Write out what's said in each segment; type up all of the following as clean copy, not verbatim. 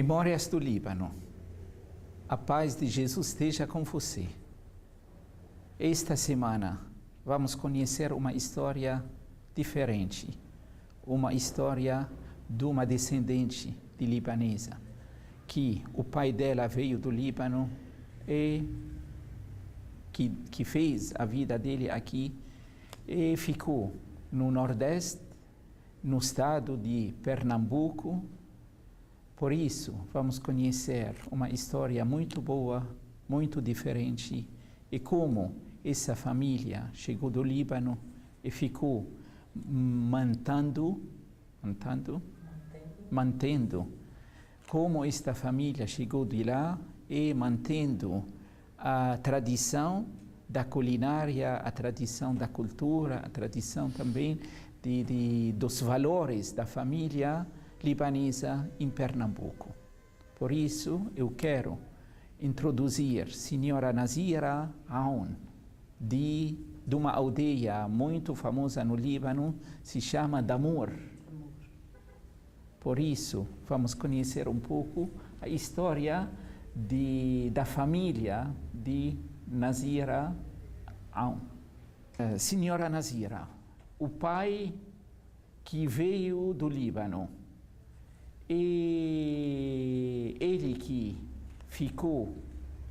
Memórias do Líbano. A paz de Jesus esteja com você. Esta semana vamos conhecer uma história diferente, uma história de uma descendente de libanesa, que o pai dela veio do Líbano e que fez a vida dele aqui e ficou no Nordeste, no estado de Pernambuco. Por isso, vamos conhecer uma história muito boa, muito diferente, e como essa família chegou do Líbano e ficou mantendo, como esta família chegou de lá e mantendo a tradição da culinária, a tradição da cultura, a tradição também dos valores da família libanesa em Pernambuco. Por isso, eu quero introduzir Senhora Nazira Aoun, de uma aldeia muito famosa no Líbano, se chama Damour. Por isso, vamos conhecer um pouco a história da família de Nazira Aoun. Senhora Nazira, o pai que veio do Líbano, e ele que ficou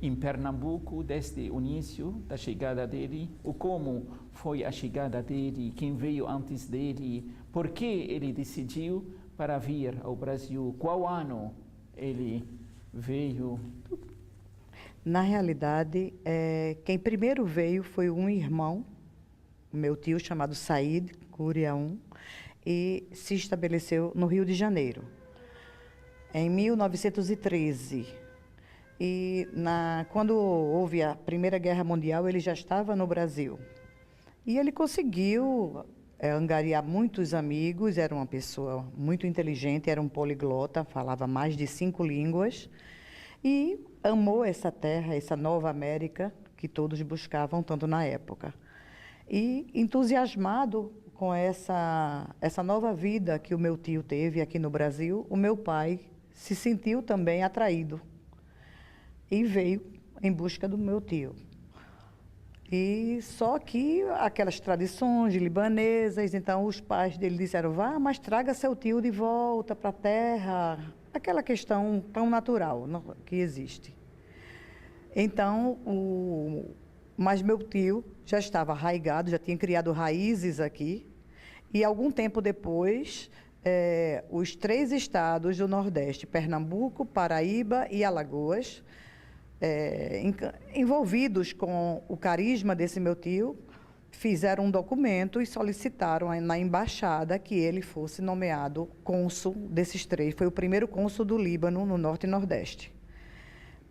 em Pernambuco desde o início da chegada dele, ou como foi a chegada dele, quem veio antes dele, por que ele decidiu para vir ao Brasil, qual ano ele veio. Na realidade, quem primeiro veio foi um irmão, meu tio, chamado Said Curiaum, e se estabeleceu no Rio de Janeiro, em 1913. E quando houve a Primeira Guerra Mundial, ele já estava no Brasil. E ele conseguiu angariar muitos amigos, era uma pessoa muito inteligente, era um poliglota, falava mais de 5 línguas, e amou essa terra, essa nova América, que todos buscavam tanto na época. E entusiasmado com essa nova vida que o meu tio teve aqui no Brasil, o meu pai se sentiu também atraído e veio em busca do meu tio. E só que aquelas tradições libanesas, então os pais dele disseram: vá, mas traga seu tio de volta para a terra, aquela questão tão natural que existe. Então, mas meu tio já estava arraigado, já tinha criado raízes aqui, e algum tempo depois, os 3 estados do Nordeste, Pernambuco, Paraíba e Alagoas, envolvidos com o carisma desse meu tio, fizeram um documento e solicitaram na embaixada que ele fosse nomeado cônsul desses 3. Foi o primeiro cônsul do Líbano no Norte e Nordeste.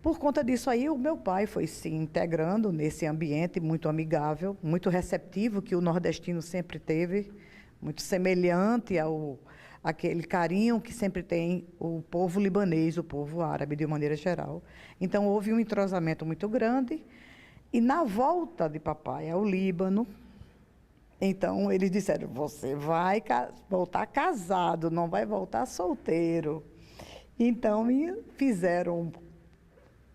Por conta disso aí, o meu pai foi se integrando nesse ambiente muito amigável, muito receptivo, que o nordestino sempre teve, muito semelhante aquele carinho que sempre tem o povo libanês, o povo árabe, de maneira geral. Então, houve um entrosamento muito grande. E na volta de papai ao Líbano, então, eles disseram: você vai voltar casado, não vai voltar solteiro. Então, fizeram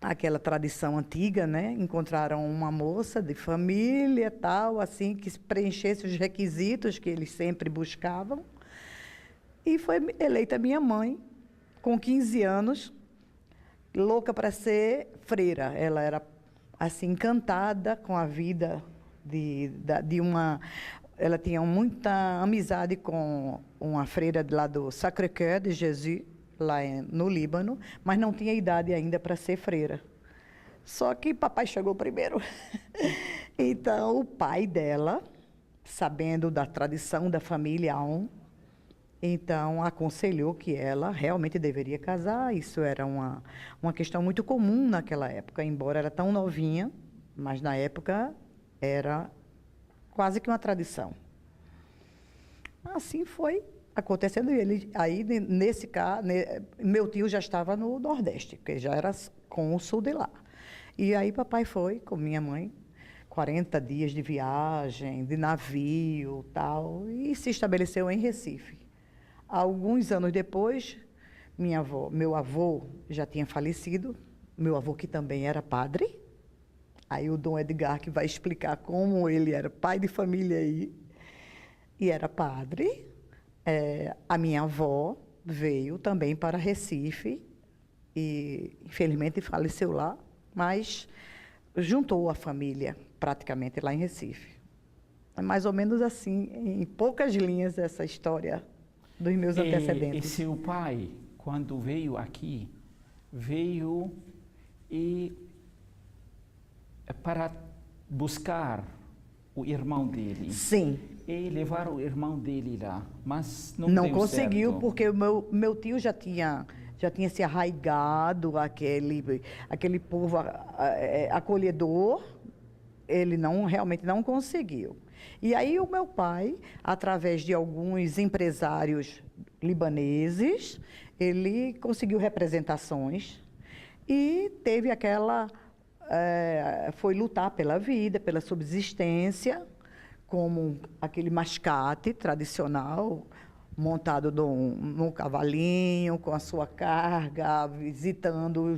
aquela tradição antiga, né? Encontraram uma moça de família, tal, assim, que preenchesse os requisitos que eles sempre buscavam. E foi eleita minha mãe, com 15 anos, louca para ser freira. Ela era, assim, encantada com a vida Ela tinha muita amizade com uma freira lá do Sacré-Cœur de Jesus, lá no Líbano, mas não tinha idade ainda para ser freira. Só que papai chegou primeiro. Então, o pai dela, sabendo da tradição da família Aoun, então aconselhou que ela realmente deveria casar. Isso era uma questão muito comum naquela época, embora era tão novinha, mas na época era quase que uma tradição. Assim foi acontecendo. Aí, nesse caso, meu tio já estava no Nordeste, porque já era cônsul de lá. E aí papai foi com minha mãe, 40 dias de viagem, de navio, tal, e se estabeleceu em Recife. Alguns anos depois, Meu avô já tinha falecido, meu avô que também era padre. Aí o Dom Edgar que vai explicar como ele era pai de família aí e era padre. A minha avó veio também para Recife e infelizmente faleceu lá, mas juntou a família praticamente lá em Recife. É mais ou menos assim, em poucas linhas, essa história dos meus antecedentes. E seu pai, quando veio aqui, veio para buscar o irmão dele. Sim. E levar o irmão dele lá, mas não Não deu conseguiu, certo. porque o meu tio já tinha se arraigado, aquele povo acolhedor, ele realmente não conseguiu. E aí o meu pai, através de alguns empresários libaneses, ele conseguiu representações e teve foi lutar pela vida, pela subsistência, como aquele mascate tradicional, montado num cavalinho, com a sua carga, visitando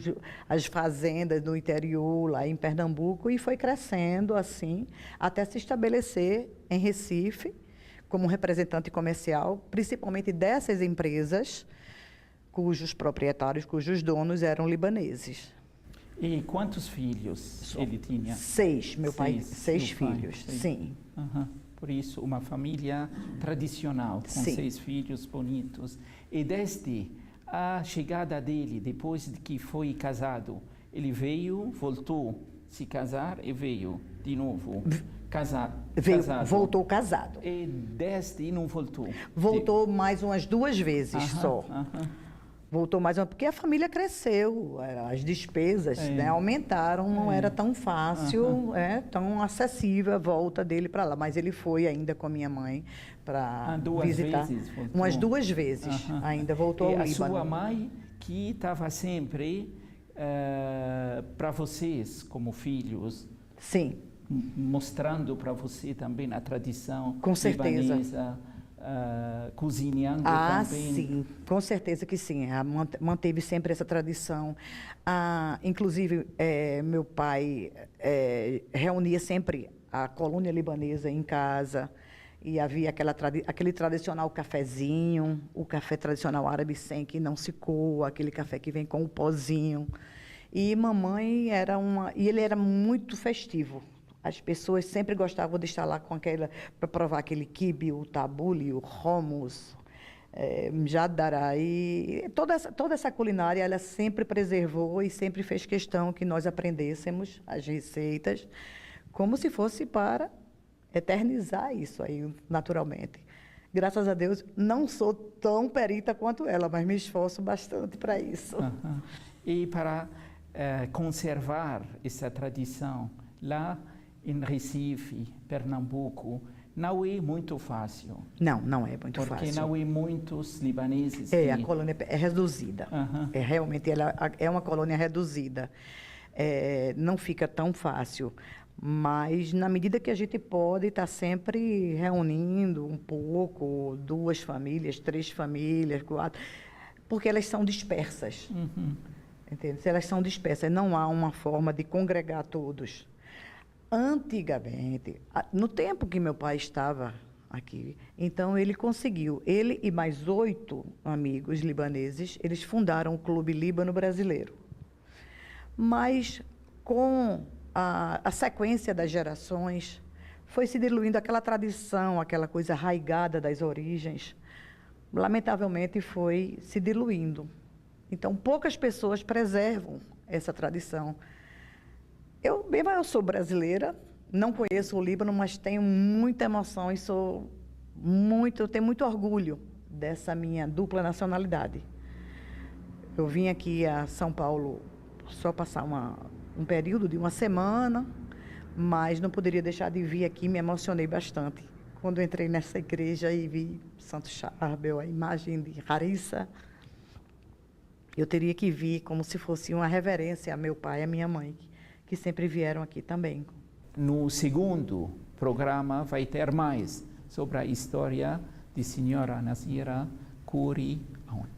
as fazendas no interior, lá em Pernambuco, e foi crescendo assim, até se estabelecer em Recife, como representante comercial, principalmente dessas empresas, cujos proprietários, cujos donos eram libaneses. E quantos filhos ele tinha? 6, meu pai, 6 filhos, seis. sim. Uhum. Por isso, uma família tradicional, com Sim. 6 filhos bonitos. E desde a chegada dele, depois de que foi casado, ele veio, voltou a se casar e veio de novo casado. Voltou casado. E não voltou? Voltou mais umas 2 vezes só. Aham. Voltou mais uma, porque a família cresceu, as despesas né, aumentaram, não era tão fácil, tão acessível a volta dele para lá. Mas ele foi ainda com a minha mãe para visitar. Vezes voltou. Umas 2 vezes ainda voltou ao Líbano. E a sua mãe, que estava sempre para vocês, como filhos, sim, mostrando para você também a tradição com certeza. libanesa, cozinhando também. Sim, com certeza que sim. Manteve sempre essa tradição. Inclusive, meu pai reunia sempre a colônia libanesa em casa e havia aquele tradicional cafezinho, o café tradicional árabe sem que não se coa, aquele café que vem com o pozinho. E mamãe e ele era muito festivo. As pessoas sempre gostavam de estar lá para provar aquele quibe, o tabule, o hummus, jadara. E toda essa culinária, ela sempre preservou e sempre fez questão que nós aprendêssemos as receitas, como se fosse para eternizar isso aí, naturalmente. Graças a Deus, não sou tão perita quanto ela, mas me esforço bastante para isso. Uhum. E para conservar essa tradição lá em Recife, Pernambuco, não é muito fácil. Não é muito fácil. Porque não é muitos libaneses a colônia é reduzida. Realmente, ela é uma colônia reduzida. Não fica tão fácil. Mas, na medida que a gente pode, está sempre reunindo um pouco, 2 famílias, 3 famílias, 4, porque elas são dispersas. Entende? Se elas são dispersas, não há uma forma de congregar todos. Antigamente, no tempo que meu pai estava aqui, então ele conseguiu, ele e mais 8 amigos libaneses, eles fundaram o Clube Líbano Brasileiro. Mas com a sequência das gerações, foi se diluindo aquela tradição, aquela coisa arraigada das origens, lamentavelmente foi se diluindo. Então, poucas pessoas preservam essa tradição. Eu sou brasileira, não conheço o Líbano, mas tenho muita emoção e tenho muito orgulho dessa minha dupla nacionalidade. Eu vim aqui a São Paulo só passar um período de 1 semana, mas não poderia deixar de vir aqui, me emocionei bastante. Quando entrei nessa igreja e vi Santo Charbel, a imagem de Harissa, eu teria que vir como se fosse uma reverência a meu pai e a minha mãe, que sempre vieram aqui também. No segundo programa vai ter mais sobre a história de Senhora Nazira Kouri Aoun.